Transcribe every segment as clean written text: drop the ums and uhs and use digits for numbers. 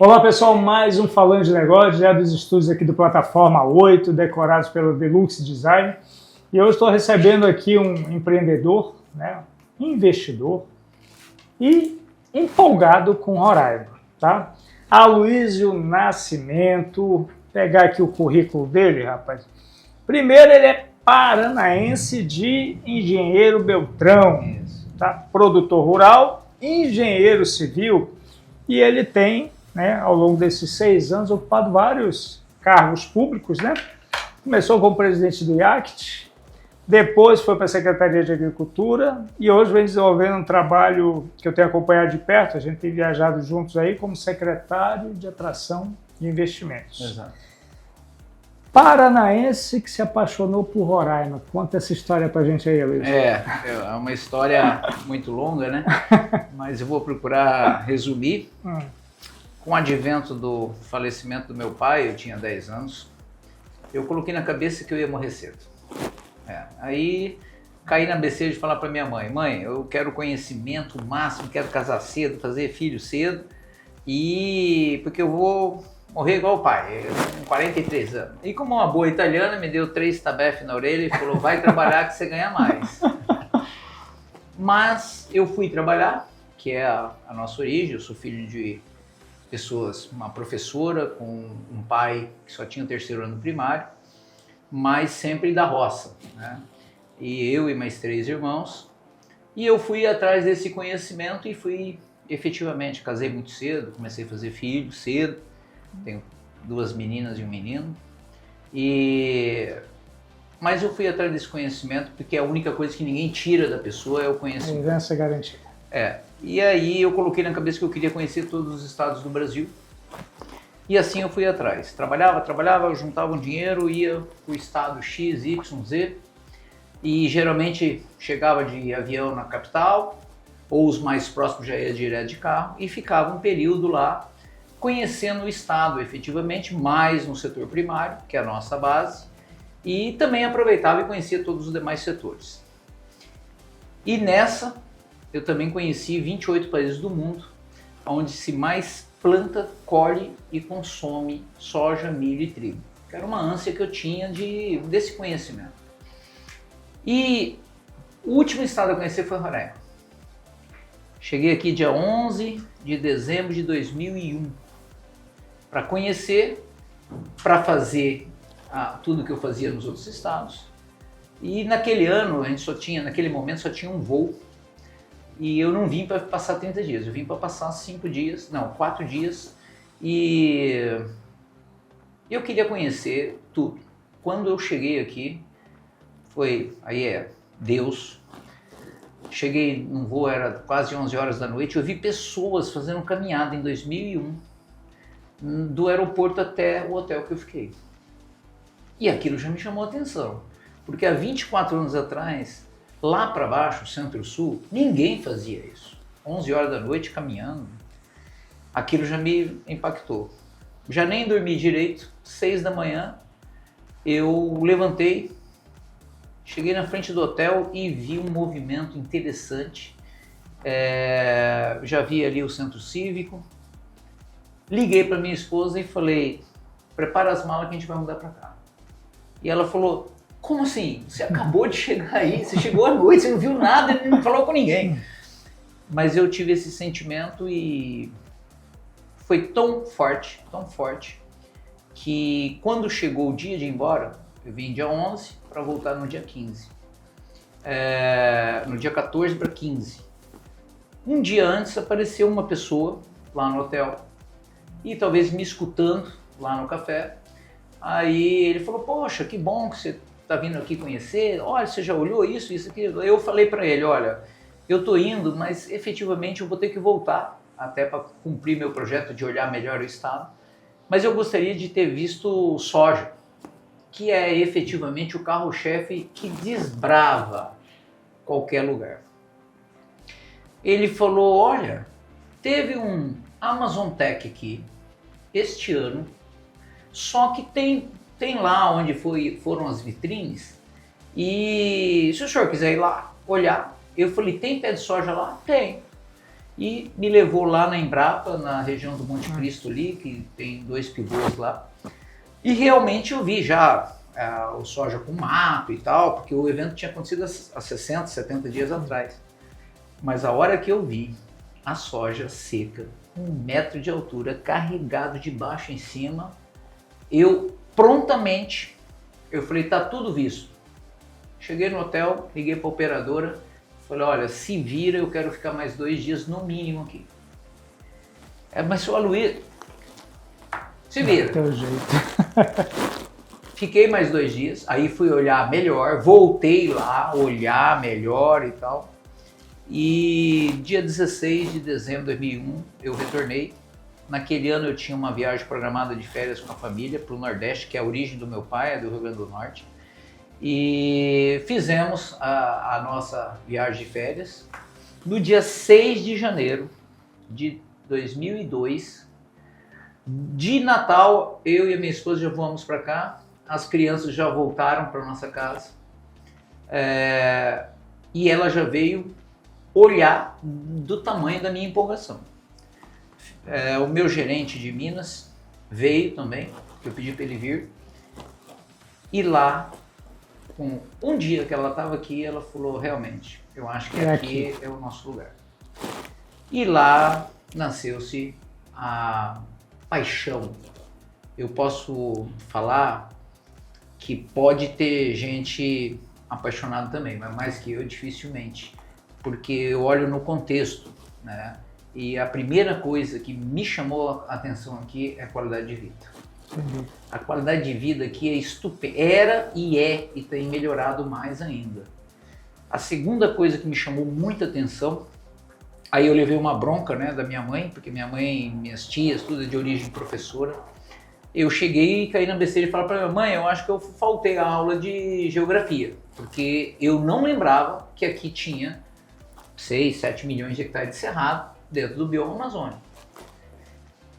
Olá pessoal, mais um Falando de Negócios, já dos estúdios aqui do Plataforma 8, decorados pelo Deluxe Design. E hoje estou recebendo aqui um empreendedor, né, investidor e empolgado com Roraima, tá? Aloysio Nascimento, vou pegar aqui o currículo dele, rapaz. Primeiro, ele é paranaense de Engenheiro Beltrão, tá? Produtor rural, engenheiro civil, e ele tem, né, ao longo desses 6 anos, ocupado vários cargos públicos, né? Começou como presidente do IACT, depois foi para a Secretaria de Agricultura e hoje vem desenvolvendo um trabalho que eu tenho acompanhado de perto, a gente tem viajado juntos aí como secretário de Atração e Investimentos. Exato. Paranaense que se apaixonou por Roraima. Conta essa história pra gente aí, Aloysio. É uma história muito longa, né? Mas eu vou procurar resumir. Com o advento do falecimento do meu pai, eu tinha 10 anos, eu coloquei na cabeça que eu ia morrer cedo. Aí caí na besteira de falar para minha mãe: mãe, eu quero conhecimento máximo, quero casar cedo, fazer filho cedo, e porque eu vou morrer igual o pai, com 43 anos. E como uma boa italiana, me deu 3 tabefes na orelha e falou: vai trabalhar que você ganha mais. Mas eu fui trabalhar, que é a nossa origem. Eu sou filho de pessoas, uma professora com um pai que só tinha o 3º ano primário, mas sempre da roça, né? E eu e mais 3 irmãos. E eu fui atrás desse conhecimento e fui efetivamente, casei muito cedo, comecei a fazer filho cedo, tenho 2 meninas e um menino. Mas eu fui atrás desse conhecimento porque a única coisa que ninguém tira da pessoa é o conhecimento. A vivência garantida. E aí eu coloquei na cabeça que eu queria conhecer todos os estados do Brasil. E assim eu fui atrás. Trabalhava, eu juntava um dinheiro, ia para o estado X, Y, Z. E geralmente chegava de avião na capital, ou os mais próximos já ia direto de carro, e ficava um período lá conhecendo o estado efetivamente, mais no setor primário, que é a nossa base, e também aproveitava e conhecia todos os demais setores. E nessa eu também conheci 28 países do mundo, onde se mais planta, colhe e consome soja, milho e trigo. Que era uma ânsia que eu tinha desse conhecimento. E o último estado a conhecer foi Roraima. Cheguei aqui dia 11 de dezembro de 2001 para conhecer, para fazer tudo que eu fazia nos outros estados. E naquele ano, naquele momento só tinha um voo. E eu não vim para passar 30 dias, eu vim para passar 4 dias, e eu queria conhecer tudo. Quando eu cheguei aqui, Deus. Cheguei num voo, era quase 11 horas da noite, eu vi pessoas fazendo caminhada em 2001, do aeroporto até o hotel que eu fiquei. E aquilo já me chamou a atenção, porque há 24 anos atrás, lá para baixo, centro-sul, ninguém fazia isso. 11 horas da noite caminhando, aquilo já me impactou. Já nem dormi direito, 6 da manhã, eu levantei, cheguei na frente do hotel e vi um movimento interessante. Já vi ali o centro cívico, liguei para minha esposa e falei: prepara as malas que a gente vai mudar para cá. E ela falou: como assim? Você acabou de chegar aí, você chegou à noite, você não viu nada, não falou com ninguém. Mas eu tive esse sentimento e foi tão forte, que quando chegou o dia de ir embora, eu vim dia 11 para voltar no dia 15. No dia 14 para 15. Um dia antes apareceu uma pessoa lá no hotel e talvez me escutando lá no café. Aí ele falou: poxa, que bom que você está vindo aqui conhecer, olha, você já olhou isso, aquilo. Eu falei para ele: olha, eu estou indo, mas efetivamente eu vou ter que voltar até para cumprir meu projeto de olhar melhor o estado, mas eu gostaria de ter visto soja, que é efetivamente o carro-chefe que desbrava qualquer lugar. Ele falou: olha, teve um Amazon Tech aqui este ano, só que tem lá onde foram as vitrines, e se o senhor quiser ir lá olhar. Eu falei: tem pé de soja lá? Tem. e me levou lá na Embrapa, na região do Monte Cristo ali, que tem 2 pivôs lá. E realmente eu vi já o soja com mato e tal, porque o evento tinha acontecido há 60, 70 dias atrás. Mas a hora que eu vi a soja seca, 1 metro de altura, carregado de baixo em cima, eu prontamente, eu falei, tá tudo visto. Cheguei no hotel, liguei para a operadora, falei, olha, se vira, eu quero ficar mais 2 dias no mínimo aqui. Mas seu Aloysio, se vira. Teu jeito. Fiquei mais 2 dias, aí fui olhar melhor, voltei lá, olhar melhor e tal. E dia 16 de dezembro de 2001 eu retornei. Naquele ano eu tinha uma viagem programada de férias com a família para o Nordeste, que é a origem do meu pai, é do Rio Grande do Norte. E fizemos a nossa viagem de férias. No dia 6 de janeiro de 2002, de Natal, eu e a minha esposa já vamos para cá. As crianças já voltaram para nossa casa. E ela já veio olhar do tamanho da minha empolgação. O meu gerente de Minas veio também, eu pedi para ele vir. E lá, com um dia que ela estava aqui, ela falou, realmente, eu acho que aqui é o nosso lugar. E lá nasceu-se a paixão. Eu posso falar que pode ter gente apaixonada também, mas mais que eu, dificilmente. Porque eu olho no contexto, né? E a primeira coisa que me chamou a atenção aqui é a qualidade de vida. Entendi. A qualidade de vida aqui é estupenda, era e tem melhorado mais ainda. A segunda coisa que me chamou muita atenção, aí eu levei uma bronca, né, da minha mãe, porque minha mãe, minhas tias, tudo é de origem professora. Eu cheguei e caí na besteira e falei para minha mãe, eu acho que eu faltei a aula de geografia, porque eu não lembrava que aqui tinha 6, 7 milhões de hectares de cerrado dentro do bioma amazônico.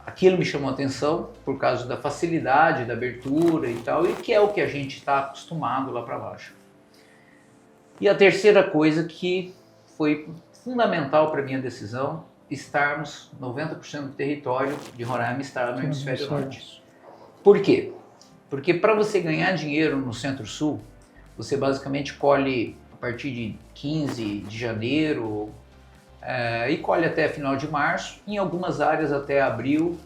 Aquilo me chamou a atenção por causa da facilidade, da abertura e tal, e que é o que a gente está acostumado lá para baixo. E a terceira coisa que foi fundamental para a minha decisão, estarmos 90% do território de Roraima estar no hemisfério norte. Por quê? Porque para você ganhar dinheiro no Centro-Sul, você basicamente colhe a partir de 15 de janeiro e colhe até final de março, em algumas áreas até abril.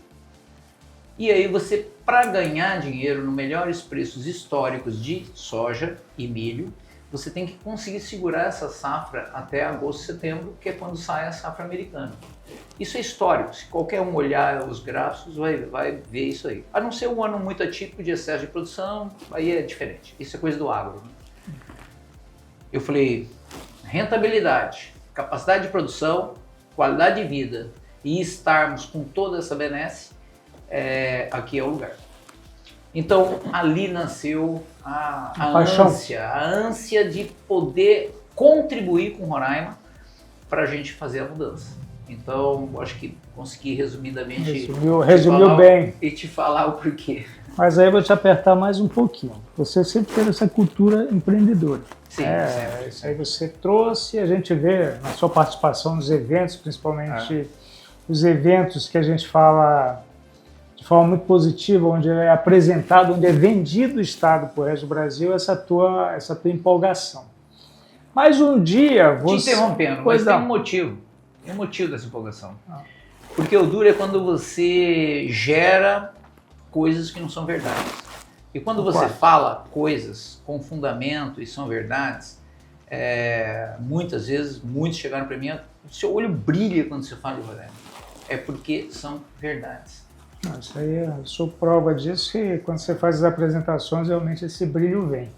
E aí você, para ganhar dinheiro nos melhores preços históricos de soja e milho, você tem que conseguir segurar essa safra até agosto, setembro, que é quando sai a safra americana. Isso é histórico, se qualquer um olhar os gráficos vai ver isso aí. A não ser um ano muito atípico de excesso de produção, aí é diferente, isso é coisa do agro. Eu falei, rentabilidade, capacidade de produção, qualidade de vida e estarmos com toda essa benesse, aqui é o lugar. Então ali nasceu a ânsia de poder contribuir com Roraima para a gente fazer a mudança. Então, acho que consegui resumidamente resumiu bem e te falar o porquê. Mas aí eu vou te apertar mais um pouquinho. Você sempre teve essa cultura empreendedora. Sim, isso aí você trouxe, a gente vê na sua participação nos eventos, principalmente os eventos que a gente fala de forma muito positiva, onde é apresentado, onde é vendido o Estado para o resto do Brasil, essa tua empolgação. Mas um dia você... Te interrompendo, mas tem um motivo. Tem um motivo dessa empolgação. Porque o duro é quando você gera coisas que não são verdades. E quando você fala coisas com fundamento e são verdades, muitas vezes, muitos chegaram para mim, o seu olho brilha quando você fala de Roraima. É porque são verdades. Isso aí, eu sou prova disso, que quando você faz as apresentações, realmente esse brilho vem.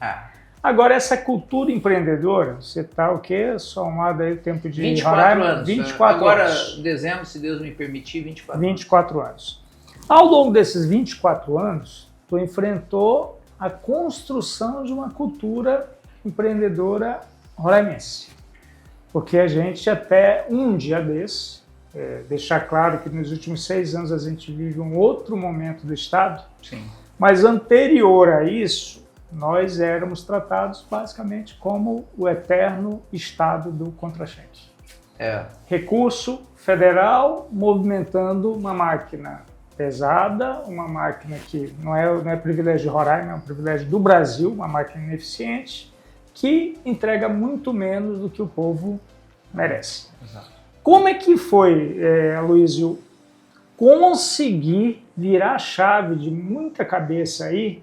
Agora, essa cultura empreendedora, você está o quê? Somado aí o tempo de 24 anos. 24 Agora, anos. Dezembro, se Deus me permitir, 24 anos. Ao longo desses 24 anos, tu enfrentou a construção de uma cultura empreendedora roraimense. Porque a gente, até um dia desse, deixar claro que nos últimos 6 anos a gente vive um outro momento do Estado, Sim. Mas anterior a isso, nós éramos tratados basicamente como o eterno estado do contra-cheque. Recurso federal movimentando uma máquina pesada, uma máquina que não é privilégio de Roraima, é um privilégio do Brasil, uma máquina ineficiente, que entrega muito menos do que o povo merece. Exato. Como é que foi, Aloysio, conseguir virar a chave de muita cabeça aí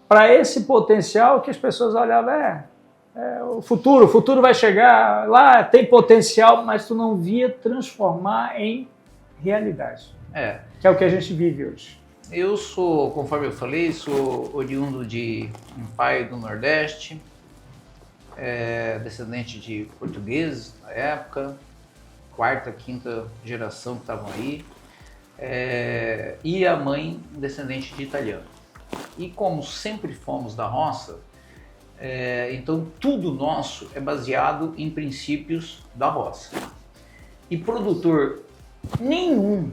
para esse potencial que as pessoas olhavam, o futuro vai chegar, lá tem potencial, mas tu não via transformar em realidade. Que é o que a gente vive hoje. Eu sou, conforme eu falei, sou oriundo de um pai do Nordeste, descendente de portugueses na época, quarta, quinta geração que estavam aí, e a mãe descendente de italiano. E como sempre fomos da roça, então tudo nosso é baseado em princípios da roça. E produtor nenhum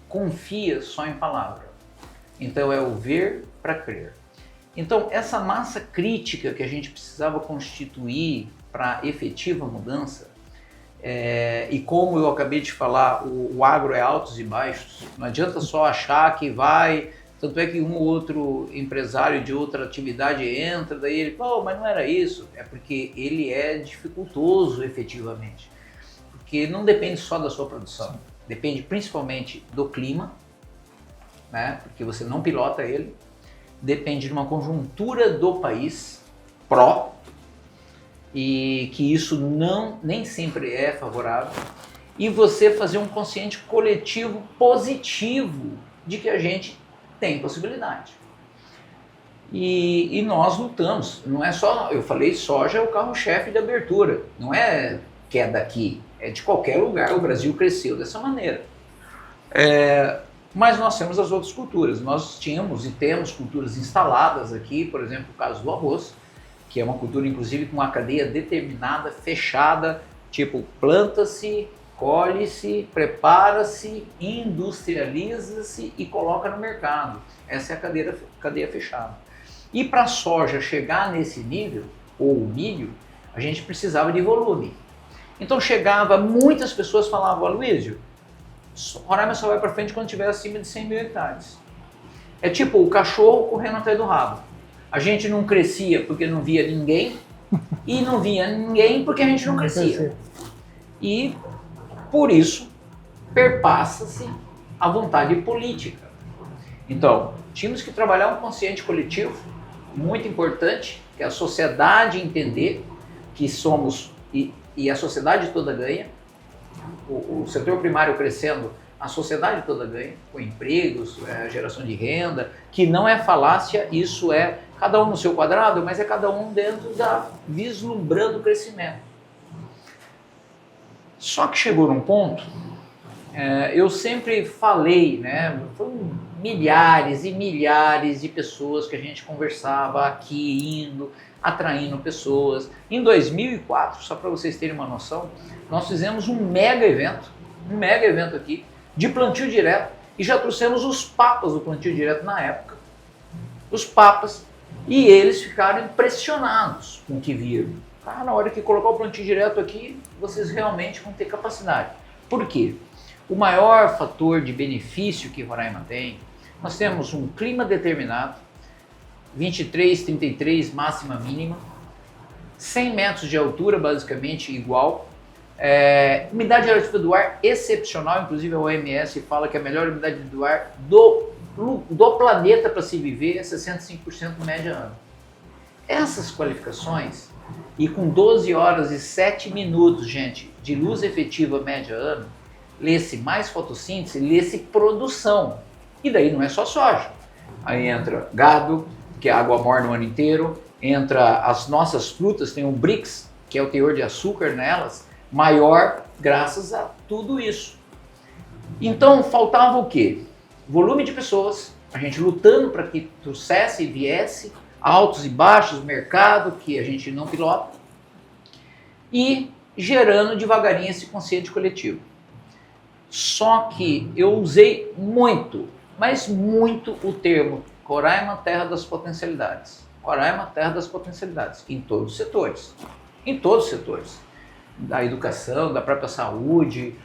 confia só em palavra. Então é o ver para crer. Então essa massa crítica que a gente precisava constituir para efetiva mudança, e como eu acabei de falar, o agro é altos e baixos, não adianta só achar que vai, tanto é que um ou outro empresário de outra atividade entra, daí ele fala, mas não era isso, é porque ele é dificultoso efetivamente, porque não depende só da sua produção, depende principalmente do clima, né, porque você não pilota ele, depende de uma conjuntura do país e que isso nem sempre é favorável, e você fazer um consciente coletivo positivo de que a gente tem possibilidade. E nós lutamos, não é só, eu falei, soja é o carro-chefe de abertura, não é que é daqui, é de qualquer lugar, o Brasil cresceu dessa maneira. Mas nós temos as outras culturas, nós tínhamos e temos culturas instaladas aqui, por exemplo, o caso do arroz, que é uma cultura inclusive com uma cadeia determinada, fechada, tipo planta-se, colhe-se, prepara-se, industrializa-se e coloca no mercado. Essa é a cadeia fechada. E para a soja chegar nesse nível, ou o milho, a gente precisava de volume. Então chegava, muitas pessoas falavam, Aloysio, Roraima só vai para frente quando tiver acima de 100 mil hectares. É tipo o cachorro correndo atrás do rabo. A gente não crescia porque não via ninguém e não via ninguém porque a gente não crescia. E por isso perpassa-se a vontade política. Então, tínhamos que trabalhar um consciente coletivo muito importante, que é a sociedade entender que somos e a sociedade toda ganha. O setor primário crescendo, a sociedade toda ganha, com empregos, geração de renda, que não é falácia, isso é cada um no seu quadrado, mas é cada um dentro vislumbrando o crescimento. Só que chegou num ponto, eu sempre falei, né, foram milhares e milhares de pessoas que a gente conversava aqui, atraindo pessoas. Em 2004, só para vocês terem uma noção, nós fizemos um mega evento aqui, de plantio direto, e já trouxemos os papas do plantio direto na época, os papas, e eles ficaram impressionados com o que viram. Na hora que colocar o plantio direto aqui, vocês realmente vão ter capacidade. Por quê? O maior fator de benefício que Roraima tem, nós temos um clima determinado, 23, 33, máxima mínima, 100 metros de altura, basicamente igual, umidade relativa do ar excepcional, inclusive a OMS fala que a melhor umidade do ar do planeta para se viver é 65% média ano. Essas qualificações, e com 12 horas e 7 minutos, gente, de luz efetiva média ano, lê-se mais fotossíntese, lê-se produção. E daí não é só soja. Aí entra gado, que é água morna o ano inteiro, entra as nossas frutas, tem o BRICS, que é o teor de açúcar nelas, maior graças a tudo isso. Então faltava o quê? Volume de pessoas, a gente lutando para que trouxesse e viesse, altos e baixos, mercado que a gente não pilota, e gerando devagarinho esse consciente coletivo. Só que eu usei muito, mas muito o termo Roraima, terra das potencialidades. Roraima, terra das potencialidades, em todos os setores. Em todos os setores. da educação, da própria saúde,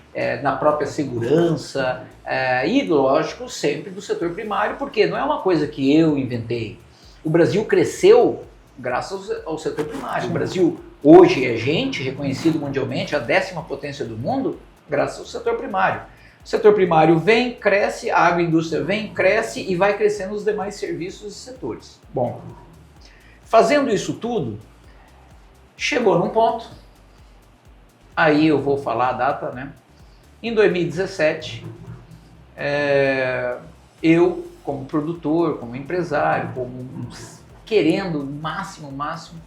na própria segurança e, lógico, sempre do setor primário, porque não é uma coisa que eu inventei. O Brasil cresceu graças ao setor primário. Sim. O Brasil hoje é reconhecido mundialmente, a 10ª potência do mundo, graças ao setor primário. O setor primário vem, cresce, a agroindústria vem, cresce e vai crescendo os demais serviços e setores. Bom, fazendo isso tudo, chegou num ponto, aí eu vou falar a data, né? Em 2017, eu, como produtor, como empresário, querendo o máximo,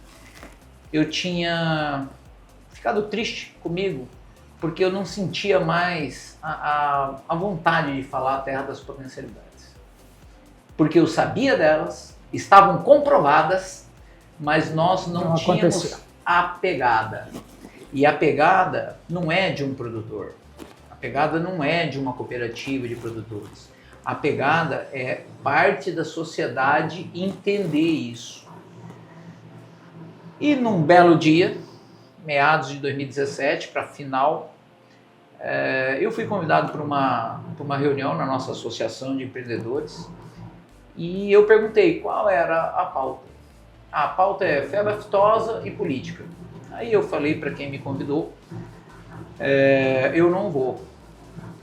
eu tinha ficado triste comigo, porque eu não sentia mais a vontade de falar a terra das potencialidades. Porque eu sabia delas, estavam comprovadas, mas nós não tínhamos a pegada. E a pegada não é de um produtor, a pegada não é de uma cooperativa de produtores. A pegada é parte da sociedade entender isso. E num belo dia, meados de 2017, para final, eu fui convidado para uma reunião na nossa associação de empreendedores e eu perguntei qual era a pauta. A pauta é febre aftosa e política. Aí eu falei para quem me convidou, eu não vou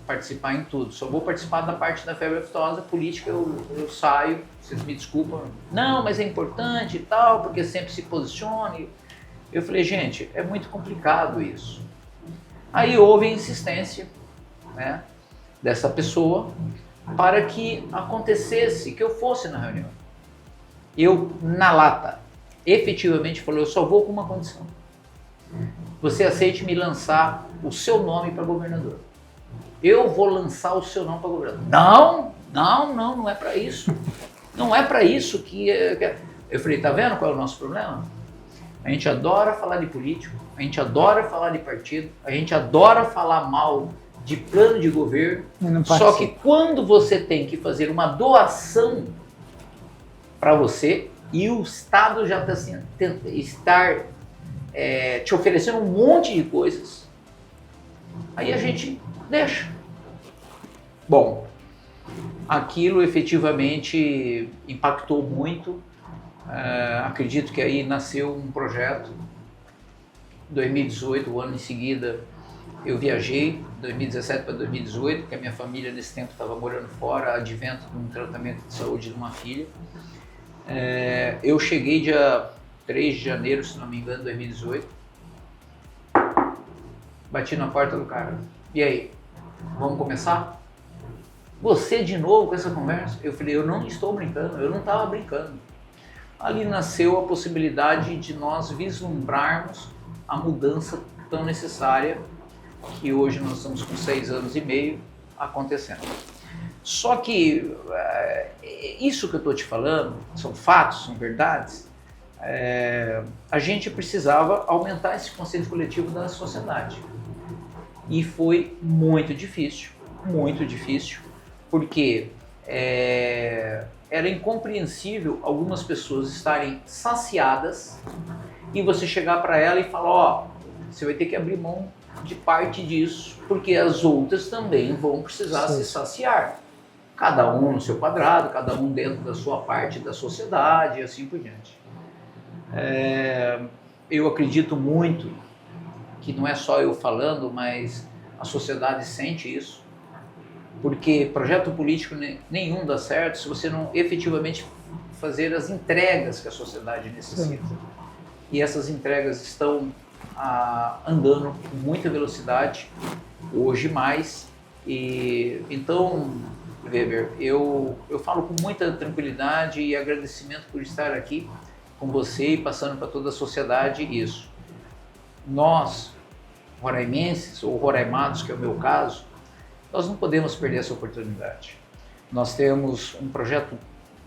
participar em tudo, só vou participar da parte da febre aftosa, política eu saio, vocês me desculpam. Não, mas é importante e tal, porque sempre se posicione. Eu falei, gente, é muito complicado isso. Aí houve a insistência, né, dessa pessoa para que acontecesse, que eu fosse na reunião. Eu, na lata, efetivamente falei, eu só vou com uma condição. Você aceite me lançar o seu nome para governador. Eu vou lançar o seu nome para governador. Não é para isso. Não é para isso que... Eu falei, tá vendo qual é o nosso problema? A gente adora falar de político, a gente adora falar de partido, a gente adora falar mal de plano de governo, só que quando você tem que fazer uma doação para você e o Estado já está te oferecendo um monte de coisas, aí a gente deixa. Bom, aquilo efetivamente impactou muito. Acredito que aí nasceu um projeto. Em 2018, o ano em seguida, eu viajei, 2017 para 2018, porque a minha família nesse tempo estava morando fora, advento de um tratamento de saúde de uma filha. Eu cheguei dia 3 de janeiro, se não me engano, de 2018. Bati na porta do cara. E aí, vamos começar? Você de novo com essa conversa? Eu falei, eu não estou brincando, eu não estava brincando. Ali nasceu a possibilidade de nós vislumbrarmos a mudança tão necessária que hoje nós estamos com 6 anos e meio acontecendo. Só que isso que eu estou te falando são fatos, são verdades. A gente precisava aumentar esse consciente coletivo da sociedade. E foi muito difícil, porque era incompreensível algumas pessoas estarem saciadas e você chegar para ela e falar, ó, você vai ter que abrir mão de parte disso, porque as outras também vão precisar se saciar. Cada um no seu quadrado, cada um dentro da sua parte da sociedade e assim por diante. Eu acredito muito que não é só eu falando, mas a sociedade sente isso, porque projeto político nenhum dá certo se você não efetivamente fazer as entregas que a sociedade necessita. E essas entregas estão andando com muita velocidade, hoje mais, e então, Weber, eu falo com muita tranquilidade e agradecimento por estar aqui com você e passando para toda a sociedade isso. Nós, roraimenses ou roraimados, que é o meu caso, nós não podemos perder essa oportunidade. Nós temos um projeto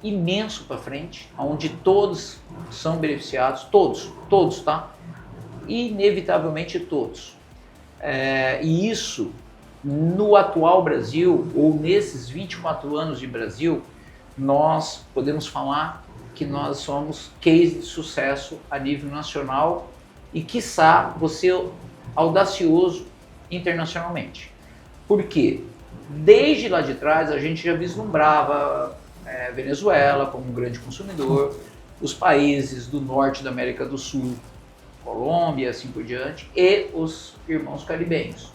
imenso para frente, onde todos são beneficiados, todos, tá? Inevitavelmente todos. E isso, no atual Brasil, ou nesses 24 anos de Brasil, nós podemos falar que nós somos case de sucesso a nível nacional e, quiçá, você audacioso internacionalmente. Por quê? Desde lá de trás a gente já vislumbrava Venezuela como um grande consumidor, os países do norte da América do Sul, Colômbia, assim por diante, e os irmãos caribenhos.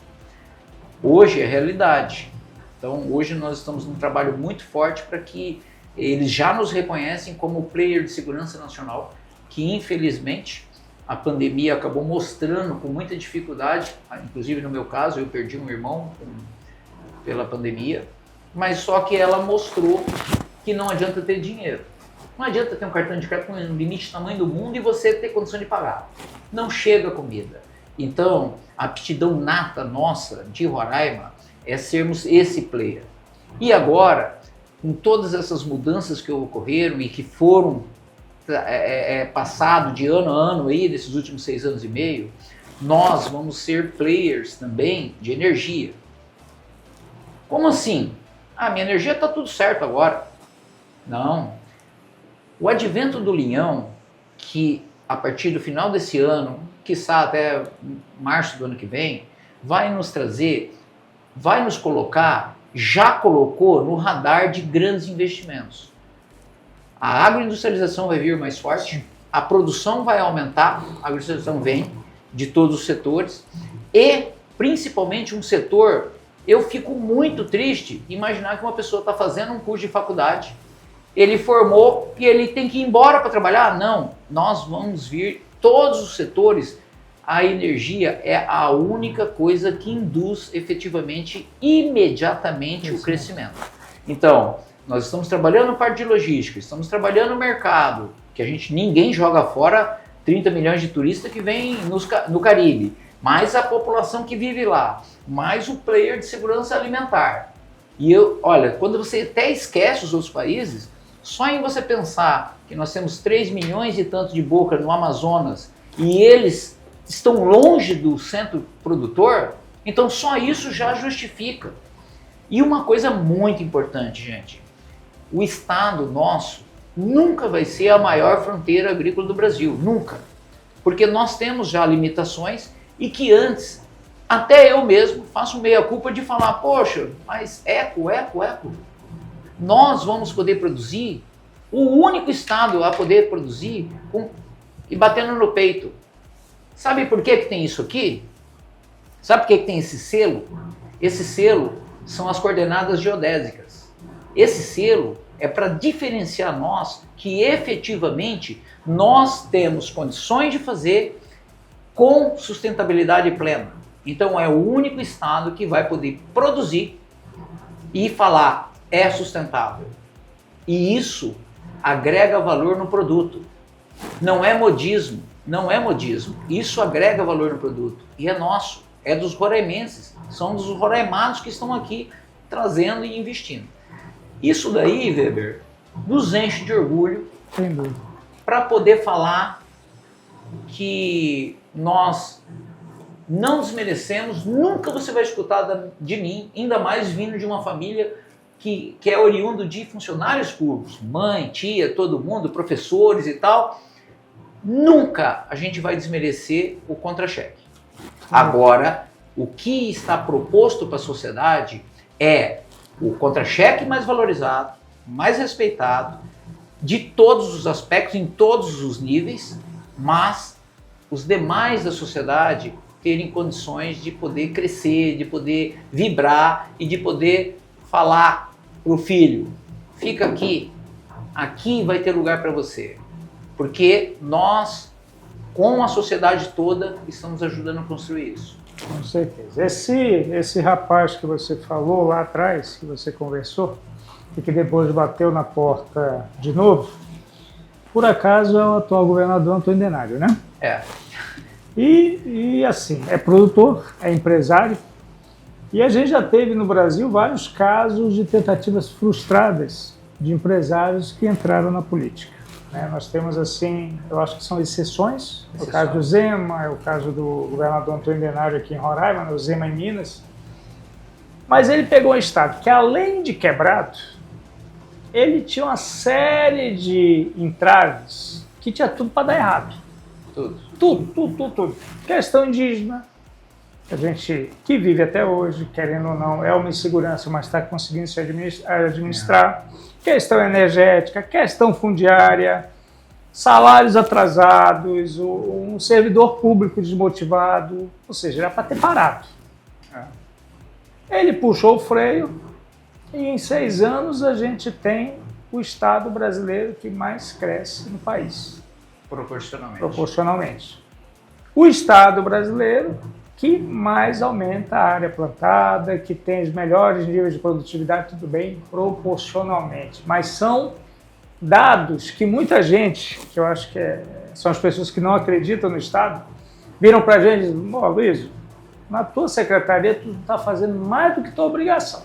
Hoje é realidade. Então hoje nós estamos num trabalho muito forte para que eles já nos reconhecem como player de segurança nacional, que infelizmente a pandemia acabou mostrando com muita dificuldade, inclusive no meu caso eu perdi um irmão pela pandemia, mas só que ela mostrou que não adianta ter dinheiro. Não adianta ter um cartão de crédito com um limite tamanho do mundo e você ter condição de pagar. Não chega a comida. Então, a aptidão nata nossa de Roraima é sermos esse player. E agora, com todas essas mudanças que ocorreram e que foram passado de ano a ano aí, nesses últimos 6 anos e meio, nós vamos ser players também de energia. Como assim? Minha energia está tudo certo agora. Não. O advento do Linhão, que a partir do final desse ano, quiçá até março do ano que vem, vai nos trazer, vai nos colocar, já colocou no radar de grandes investimentos. A agroindustrialização vai vir mais forte, a produção vai aumentar, a agroindustrialização vem de todos os setores e principalmente um setor, eu fico muito triste imaginar que uma pessoa está fazendo um curso de faculdade, ele formou e ele tem que ir embora para trabalhar. Não, nós vamos vir, todos os setores, a energia é a única coisa que induz efetivamente, imediatamente o crescimento. Então, nós estamos trabalhando na parte de logística, estamos trabalhando no mercado, que ninguém joga fora 30 milhões de turistas que vêm no Caribe, mais a população que vive lá, mais o player de segurança alimentar. E olha, quando você até esquece os outros países, só em você pensar que nós temos 3 milhões e tanto de boca no Amazonas e eles estão longe do centro produtor, então só isso já justifica. E uma coisa muito importante, gente, o estado nosso nunca vai ser a maior fronteira agrícola do Brasil, nunca. Porque nós temos já limitações e que antes, até eu mesmo faço meia-culpa de falar, poxa, mas eco. Nós vamos poder produzir, o único estado a poder produzir e batendo no peito. Sabe por que tem isso aqui? Sabe por que tem esse selo? Esse selo são as coordenadas geodésicas. Esse selo é para diferenciar nós que efetivamente nós temos condições de fazer com sustentabilidade plena. Então é o único estado que vai poder produzir e falar é sustentável. E isso agrega valor no produto. Não é modismo. Isso agrega valor no produto. E é nosso, é dos roraimenses. São dos roraimanos que estão aqui trazendo e investindo. Isso daí, Weber, nos enche de orgulho para poder falar que nós não desmerecemos, nunca você vai escutar de mim, ainda mais vindo de uma família que é oriundo de funcionários públicos, mãe, tia, todo mundo, professores e tal, nunca a gente vai desmerecer o contra-cheque. Agora, o que está proposto para a sociedade é o contra-cheque mais valorizado, mais respeitado, de todos os aspectos, em todos os níveis, mas os demais da sociedade terem condições de poder crescer, de poder vibrar e de poder falar para o filho, fica aqui vai ter lugar para você, porque nós, com a sociedade toda, estamos ajudando a construir isso. Com certeza. Esse rapaz que você falou lá atrás, que você conversou, e que depois bateu na porta de novo, por acaso é o atual governador Antônio Denário, né? É. E assim, é produtor, é empresário, e a gente já teve no Brasil vários casos de tentativas frustradas de empresários que entraram na política. Nós temos assim, eu acho que são exceções, o caso do Zema, é o caso do governador Antônio Denário aqui em Roraima, o Zema em Minas, mas ele pegou um estado que além de quebrado, ele tinha uma série de entraves que tinha tudo para dar errado. Tudo. Questão indígena, A gente que vive até hoje, querendo ou não, é uma insegurança, mas está conseguindo se administrar. Questão energética, questão fundiária, salários atrasados, um servidor público desmotivado, ou seja, era para ter parado. Ele puxou o freio e em 6 anos a gente tem o Estado brasileiro que mais cresce no país. Proporcionalmente. O Estado brasileiro que mais aumenta a área plantada, que tem os melhores níveis de produtividade, tudo bem, proporcionalmente. Mas são dados que muita gente, que eu acho que são as pessoas que não acreditam no Estado, viram para a gente e dizem, Luiz, na tua secretaria tu está fazendo mais do que tua obrigação.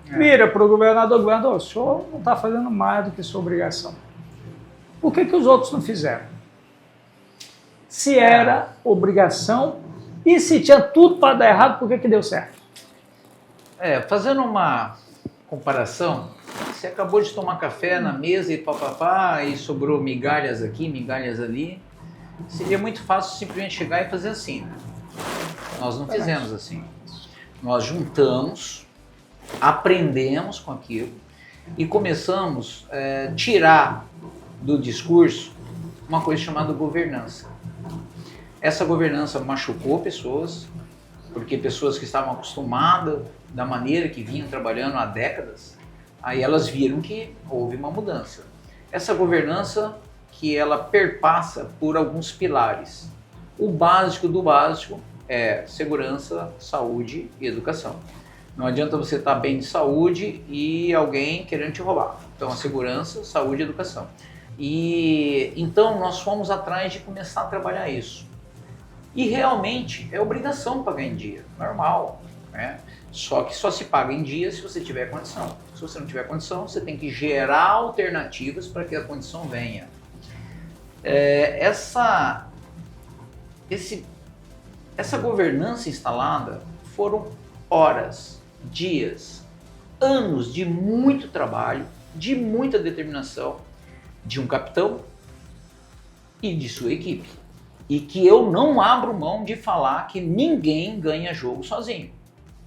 Vira para o governador, o senhor não está fazendo mais do que sua obrigação. Por que os outros não fizeram? Se era obrigação e se tinha tudo para dar errado, por que deu certo? Fazendo uma comparação, você acabou de tomar café na mesa e papapá, e sobrou migalhas aqui, migalhas ali. Seria muito fácil simplesmente chegar e fazer assim, né? Nós não fizemos assim. Nós juntamos, aprendemos com aquilo e começamos a tirar do discurso uma coisa chamada governança. Essa governança machucou pessoas, porque pessoas que estavam acostumadas da maneira que vinham trabalhando há décadas, aí elas viram que houve uma mudança. Essa governança que ela perpassa por alguns pilares. O básico do básico é segurança, saúde e educação. Não adianta você estar bem de saúde e alguém querendo te roubar. Então, a segurança, saúde e educação. E então nós fomos atrás de começar a trabalhar isso. E realmente é obrigação pagar em dia, normal, né? Só que só se paga em dia se você tiver condição. Se você não tiver condição, você tem que gerar alternativas para que a condição venha. Essa governança instalada foram horas, dias, anos de muito trabalho, de muita determinação de um capitão e de sua equipe. E que eu não abro mão de falar que ninguém ganha jogo sozinho.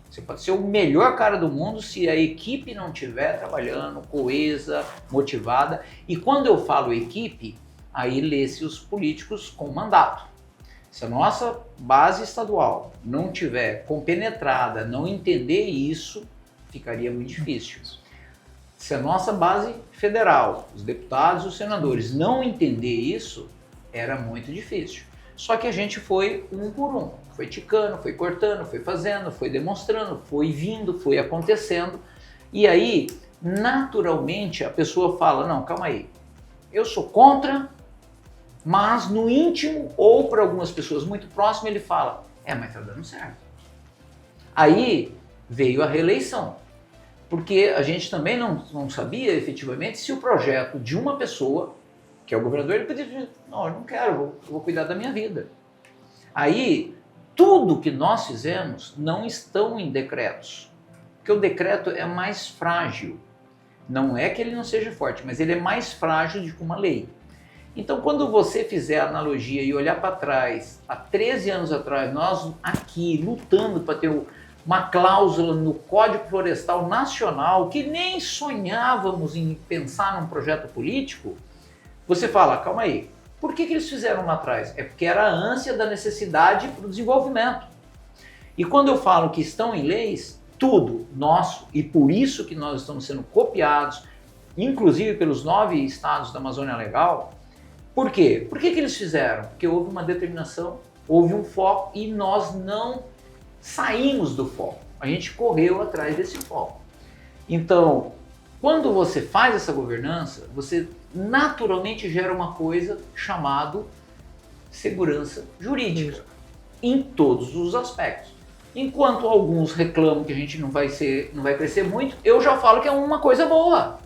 Você pode ser o melhor cara do mundo se a equipe não estiver trabalhando, coesa, motivada. E quando eu falo equipe, aí lê-se os políticos com mandato. Se a nossa base estadual não tiver compenetrada, não entender isso, ficaria muito difícil. Se a nossa base federal, os deputados, os senadores, não entender isso, era muito difícil. Só que a gente foi um por um, foi ticando, foi cortando, foi fazendo, foi demonstrando, foi vindo, foi acontecendo. E aí, naturalmente, a pessoa fala, não, calma aí, eu sou contra, mas no íntimo, ou para algumas pessoas muito próximas, ele fala, mas tá dando certo. Aí veio a reeleição, porque a gente também não sabia efetivamente se o projeto de uma pessoa, que é o governador, ele podia dizer, não, eu não quero, eu vou cuidar da minha vida. Aí, tudo que nós fizemos não estão em decretos, porque o decreto é mais frágil. Não é que ele não seja forte, mas ele é mais frágil do que uma lei. Então, quando você fizer a analogia e olhar para trás, há 13 anos atrás, nós aqui lutando para ter uma cláusula no Código Florestal Nacional, que nem sonhávamos em pensar num projeto político, você fala, calma aí, por que eles fizeram lá atrás? É porque era a ânsia da necessidade para o desenvolvimento. E quando eu falo que estão em leis, tudo nosso, e por isso que nós estamos sendo copiados, inclusive pelos 9 estados da Amazônia Legal. Por quê? Por que eles fizeram? Porque houve uma determinação, houve um foco e nós não saímos do foco. A gente correu atrás desse foco. Então, quando você faz essa governança, você naturalmente gera uma coisa chamada segurança jurídica, em todos os aspectos. Enquanto alguns reclamam que a gente não vai crescer muito, eu já falo que é uma coisa boa.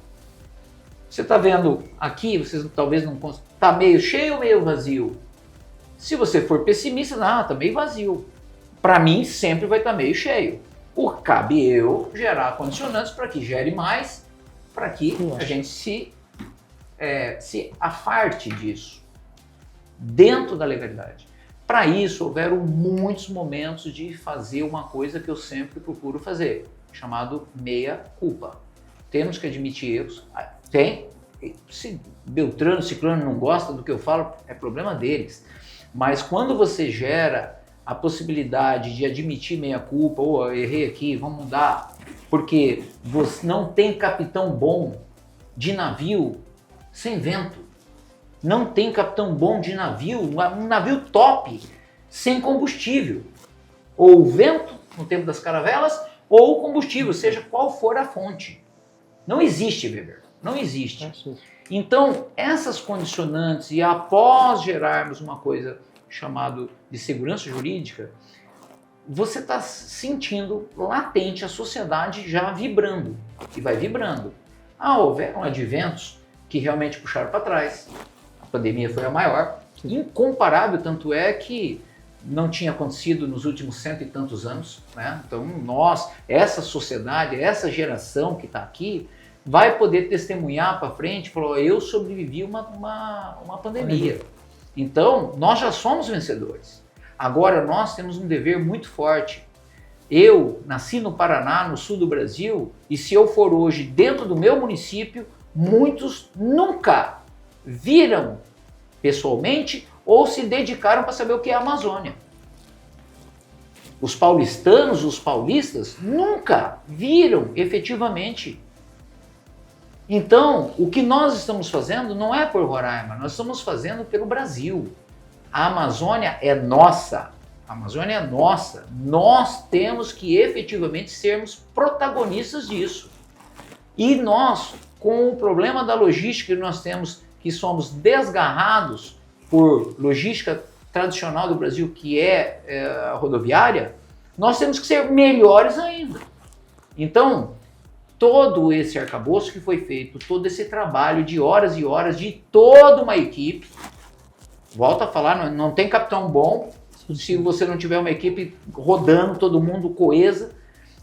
Você está vendo aqui, vocês talvez não consigam, está meio cheio ou meio vazio? Se você for pessimista, não, está meio vazio. Para mim, sempre vai estar meio cheio. Cabe eu gerar condicionantes para que gere mais, para que a gente se afarte disso, dentro da legalidade. Para isso, houveram muitos momentos de fazer uma coisa que eu sempre procuro fazer, chamado meia-culpa. Temos que admitir erros. Se Beltrano, Ciclano não gosta do que eu falo, é problema deles. Mas quando você gera a possibilidade de admitir meia-culpa, ou errei aqui, vamos mudar, porque você não tem capitão bom de navio sem vento. Não tem capitão bom de navio, um navio top, sem combustível. Ou o vento, no tempo das caravelas, ou o combustível, seja qual for a fonte. Não existe, Weber, não existe. Então, essas condicionantes, e após gerarmos uma coisa chamada de segurança jurídica, você está sentindo latente a sociedade já vibrando, e vai vibrando. Houveram adventos que realmente puxaram para trás. A pandemia foi a maior, incomparável, tanto é que não tinha acontecido nos últimos 100 e tantos anos, né? Então essa sociedade, essa geração que está aqui, vai poder testemunhar para frente, falou, eu sobrevivi uma pandemia. Então, nós já somos vencedores. Agora, nós temos um dever muito forte. Eu nasci no Paraná, no sul do Brasil, e se eu for hoje dentro do meu município, muitos nunca viram pessoalmente ou se dedicaram para saber o que é a Amazônia. Os paulistanos, os paulistas, nunca viram efetivamente. Então, o que nós estamos fazendo não é por Roraima, nós estamos fazendo pelo Brasil. A Amazônia é nossa. A Amazônia é nossa. Nós temos que efetivamente sermos protagonistas disso. E nós, com o problema da logística que nós temos, que somos desgarrados por logística tradicional do Brasil, que é a rodoviária, nós temos que ser melhores ainda. Então, todo esse arcabouço que foi feito, todo esse trabalho de horas e horas de toda uma equipe, volto a falar, não tem capitão bom se você não tiver uma equipe rodando, todo mundo coesa,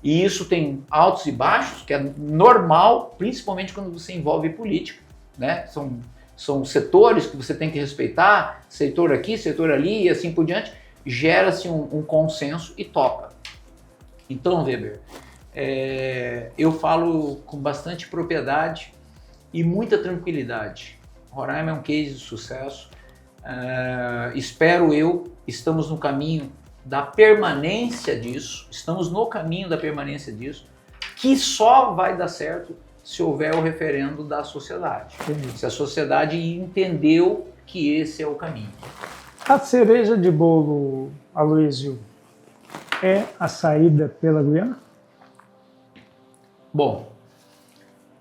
e isso tem altos e baixos, que é normal, principalmente quando você envolve política, né? São setores que você tem que respeitar, setor aqui, setor ali e assim por diante, gera-se um consenso e toca. Então, Weber, eu falo com bastante propriedade e muita tranquilidade. Roraima é um case de sucesso. Estamos no caminho da permanência disso, que só vai dar certo se houver o referendo da sociedade. Entendi. Se a sociedade entendeu que esse é o caminho. A cereja de bolo, Aloysio, é a saída pela Guiana? Bom,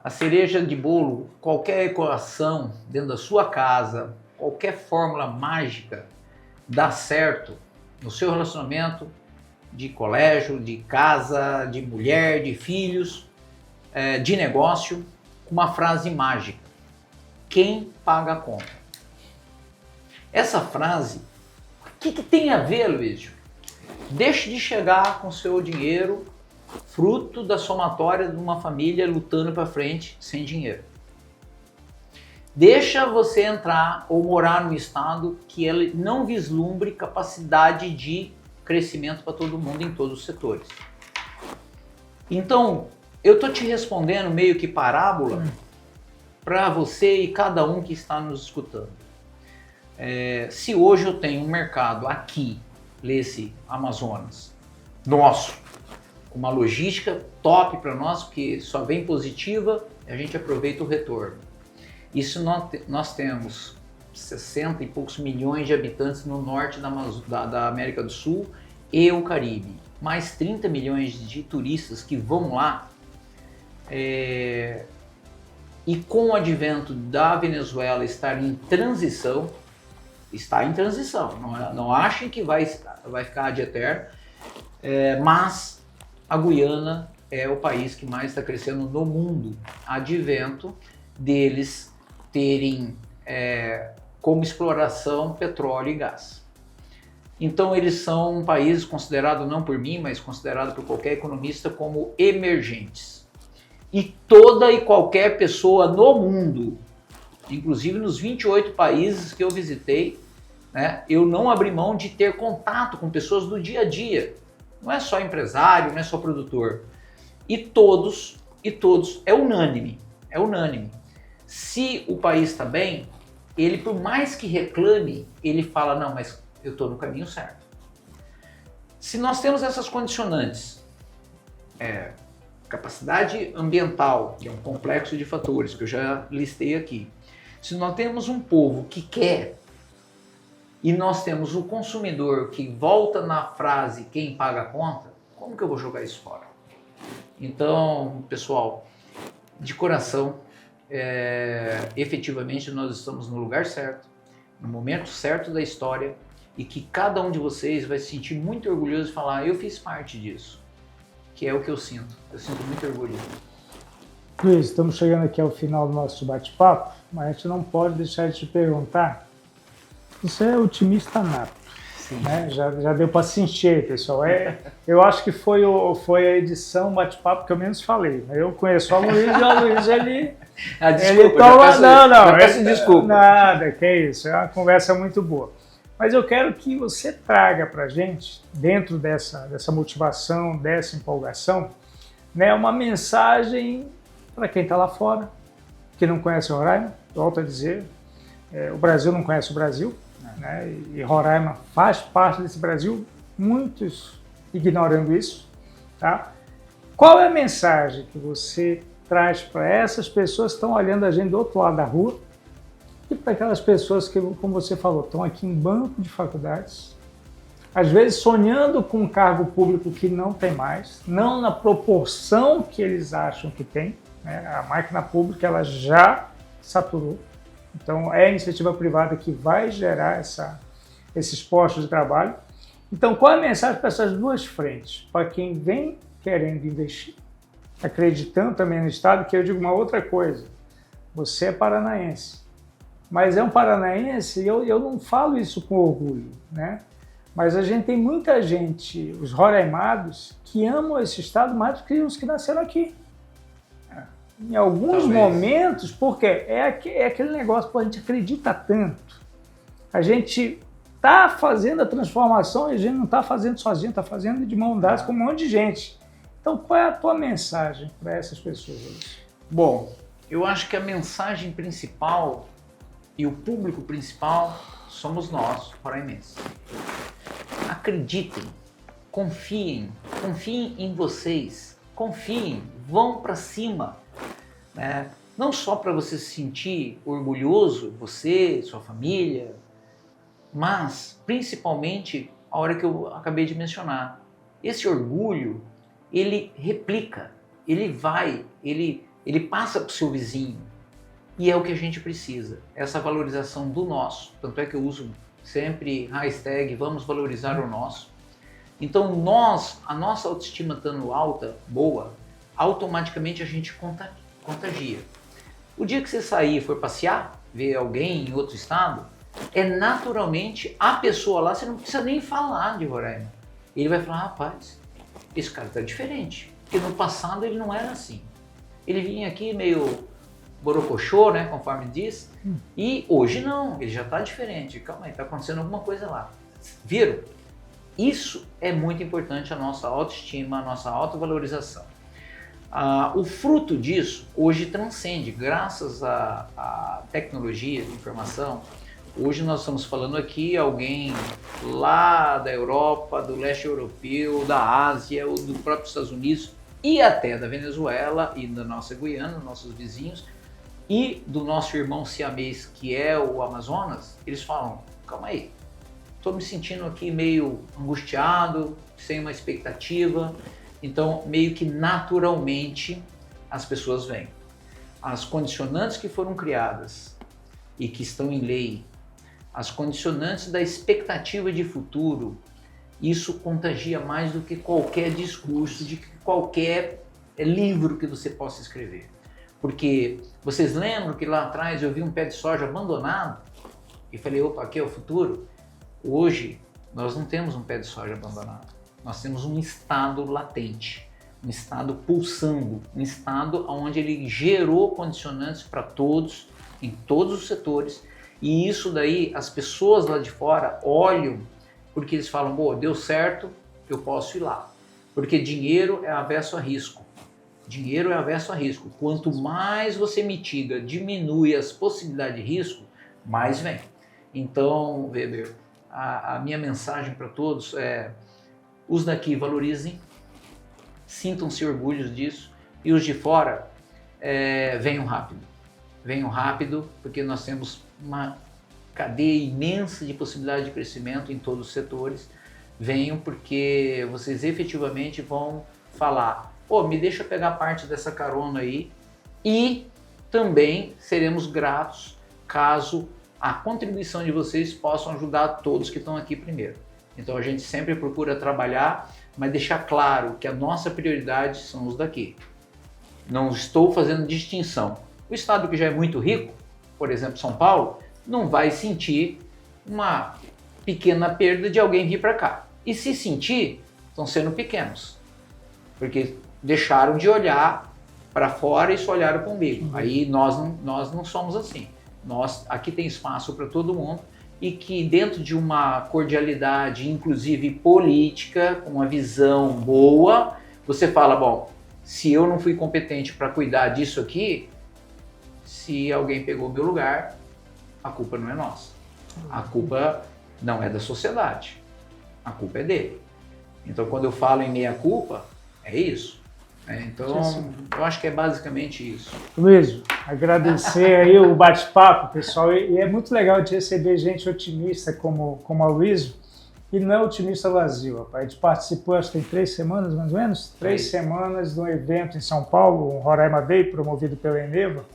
a cereja de bolo, qualquer equação dentro da sua casa, qualquer fórmula mágica dá certo no seu relacionamento de colégio, de casa, de mulher, de filhos, de negócio, com uma frase mágica: quem paga a conta? Essa frase, o que tem a ver, Luísio? Deixe de chegar com seu dinheiro fruto da somatória de uma família lutando para frente sem dinheiro. Deixa você entrar ou morar num estado que ele não vislumbre capacidade de crescimento para todo mundo em todos os setores. Então, eu estou te respondendo meio que parábola para você e cada um que está nos escutando. Se hoje eu tenho um mercado aqui, lê-se Amazonas, nosso, com uma logística top para nós, porque só vem positiva e a gente aproveita o retorno. Isso nós temos 60 e poucos milhões de habitantes no norte da América do Sul e o Caribe. Mais 30 milhões de turistas que vão lá. E com o advento da Venezuela estar em transição, está em transição, não achem que vai ficar de eterno, mas a Guiana é o país que mais está crescendo no mundo, advento deles terem como exploração petróleo e gás. Então eles são um país considerado, não por mim, mas considerado por qualquer economista como emergentes. E toda e qualquer pessoa no mundo, inclusive nos 28 países que eu visitei, né? Eu não abri mão de ter contato com pessoas do dia a dia. Não é só empresário, não é só produtor. E todos, é unânime. Se o país está bem, ele, por mais que reclame, ele fala, não, mas eu estou no caminho certo. Se nós temos essas condicionantes, capacidade ambiental, que é um complexo de fatores que eu já listei aqui, se nós temos um povo que quer e nós temos o consumidor que volta na frase quem paga a conta, como que eu vou jogar isso fora? Então, pessoal, de coração, efetivamente nós estamos no lugar certo, no momento certo da história, e que cada um de vocês vai se sentir muito orgulhoso e falar, eu fiz parte disso, que é o que eu sinto muito orgulho. Luiz, estamos chegando aqui ao final do nosso bate-papo, mas a gente não pode deixar de te perguntar, você é otimista nato, né? Já deu para sentir, pessoal. Eu acho que foi a edição bate-papo que eu menos falei. Eu conheço o Luiz e o Luiz, ele toma... Não, peço desculpa. Nada, que é isso, é uma conversa muito boa. Mas eu quero que você traga para a gente, dentro dessa motivação, dessa empolgação, né, uma mensagem para quem está lá fora, que não conhece Roraima, volto a dizer, o Brasil não conhece o Brasil, né, e Roraima faz parte desse Brasil, muitos ignorando isso. Tá? Qual é a mensagem que você traz para essas pessoas que estão olhando a gente do outro lado da rua, e para aquelas pessoas que, como você falou, estão aqui em banco de faculdades, às vezes sonhando com um cargo público que não tem mais, não na proporção que eles acham que tem, né? A máquina pública ela já saturou, então é a iniciativa privada que vai gerar esses postos de trabalho. Então qual é a mensagem para essas duas frentes? Para quem vem querendo investir, acreditando também no Estado, que eu digo uma outra coisa, você é paranaense, mas é um paranaense, e eu não falo isso com orgulho, né? Mas a gente tem muita gente, os roraimados, que amam esse estado mais do que os que nasceram aqui. Em alguns momentos, porque é aquele negócio, pô, a gente acredita tanto, a gente está fazendo a transformação e a gente não está fazendo sozinho, está fazendo de mão dadas com um monte de gente. Então, qual é a tua mensagem para essas pessoas? Bom, eu acho que a mensagem principal e o público principal somos nós, roraimenses. Acreditem, confiem em vocês, confiem, vão para cima, né? Não só para você se sentir orgulhoso, você, sua família, mas principalmente a hora que eu acabei de mencionar. Esse orgulho, ele replica, ele passa para o seu vizinho. E é o que a gente precisa, essa valorização do nosso. Tanto é que eu uso sempre hashtag vamos valorizar o nosso. Então a nossa autoestima estando alta, boa, automaticamente a gente contagia. O dia que você sair e for passear, ver alguém em outro estado, naturalmente a pessoa lá, você não precisa nem falar de Roraima. Ele vai falar, rapaz, esse cara está diferente, porque no passado ele não era assim. Ele vinha aqui meio borocochô, né, conforme diz, e hoje não, ele já está diferente. Calma aí, está acontecendo alguma coisa lá. Viram? Isso é muito importante, a nossa autoestima, a nossa autovalorização. O fruto disso hoje transcende, graças à tecnologia de informação. Hoje nós estamos falando aqui alguém lá da Europa, do leste europeu, da Ásia, ou do próprio Estados Unidos, e até da Venezuela e da nossa Guiana, nossos vizinhos, e do nosso irmão siamês, que é o Amazonas. Eles falam, calma aí, estou me sentindo aqui meio angustiado, sem uma expectativa. Então, meio que naturalmente as pessoas vêm. As condicionantes que foram criadas e que estão em lei, as condicionantes da expectativa de futuro, isso contagia mais do que qualquer discurso, de qualquer livro que você possa escrever. Porque vocês lembram que lá atrás eu vi um pé de soja abandonado e falei, opa, aqui é o futuro? Hoje nós não temos um pé de soja abandonado, nós temos um estado latente, um estado pulsando, um estado onde ele gerou condicionantes para todos, em todos os setores, E isso daí, as pessoas lá de fora olham, porque eles falam, pô, deu certo, eu posso ir lá. Porque dinheiro é avesso a risco. Dinheiro é avesso a risco. Quanto mais você mitiga, diminui as possibilidades de risco, mais vem. Então, Weber, a minha mensagem para todos é, os daqui valorizem, sintam-se orgulhosos disso, e os de fora venham rápido. Venham rápido, porque nós temos uma cadeia imensa de possibilidade de crescimento em todos os setores. Venham porque vocês efetivamente vão falar, pô, me deixa pegar parte dessa carona aí, e também seremos gratos caso a contribuição de vocês possam ajudar todos que estão aqui primeiro. Então a gente sempre procura trabalhar, mas deixar claro que a nossa prioridade são os daqui. Não estou fazendo distinção. O estado que já é muito rico, por exemplo, São Paulo, não vai sentir uma pequena perda de alguém vir para cá. E se sentir, estão sendo pequenos, porque deixaram de olhar para fora e só olharam para o umbigo. Aí nós não somos assim. Aqui tem espaço para todo mundo, e que dentro de uma cordialidade, inclusive política, com uma visão boa, você fala, bom, se eu não fui competente para cuidar disso aqui, se alguém pegou o meu lugar, a culpa não é nossa. A culpa não é da sociedade. A culpa é dele. Então, quando eu falo em meia-culpa, é isso. Então, eu acho que é basicamente isso. Luiz, agradecer aí o bate-papo, pessoal. E é muito legal de receber gente otimista como a Luiz, e não é otimista vazio, rapaz. A gente participou, acho que tem 3 semanas, mais ou menos, 3 semanas de um evento em São Paulo, um Roraima Day, promovido pela Eneva.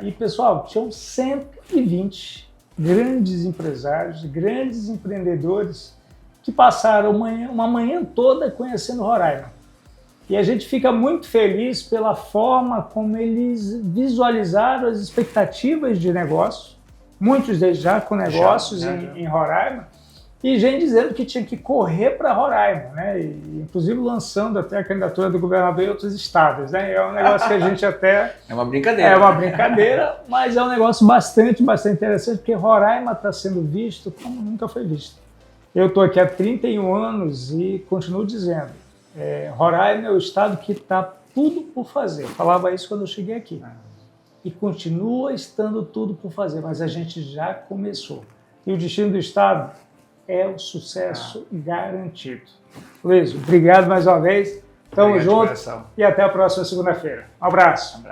E, pessoal, tinham 120 grandes empresários, grandes empreendedores que passaram uma manhã toda conhecendo Roraima. E a gente fica muito feliz pela forma como eles visualizaram as expectativas de negócio, muitos deles já com negócios em Roraima, e gente dizendo que tinha que correr para Roraima, né? E, inclusive lançando até a candidatura do governador em outros estados, né? É um negócio que a gente até... É uma brincadeira. É uma brincadeira, mas é um negócio bastante interessante, porque Roraima está sendo visto como nunca foi visto. Eu estou aqui há 31 anos e continuo dizendo, Roraima é o estado que está tudo por fazer. Eu falava isso quando eu cheguei aqui. E continua estando tudo por fazer, mas a gente já começou. E o destino do estado é o sucesso garantido. Luiz, obrigado mais uma vez. Tamo junto e até a próxima segunda-feira. Um abraço.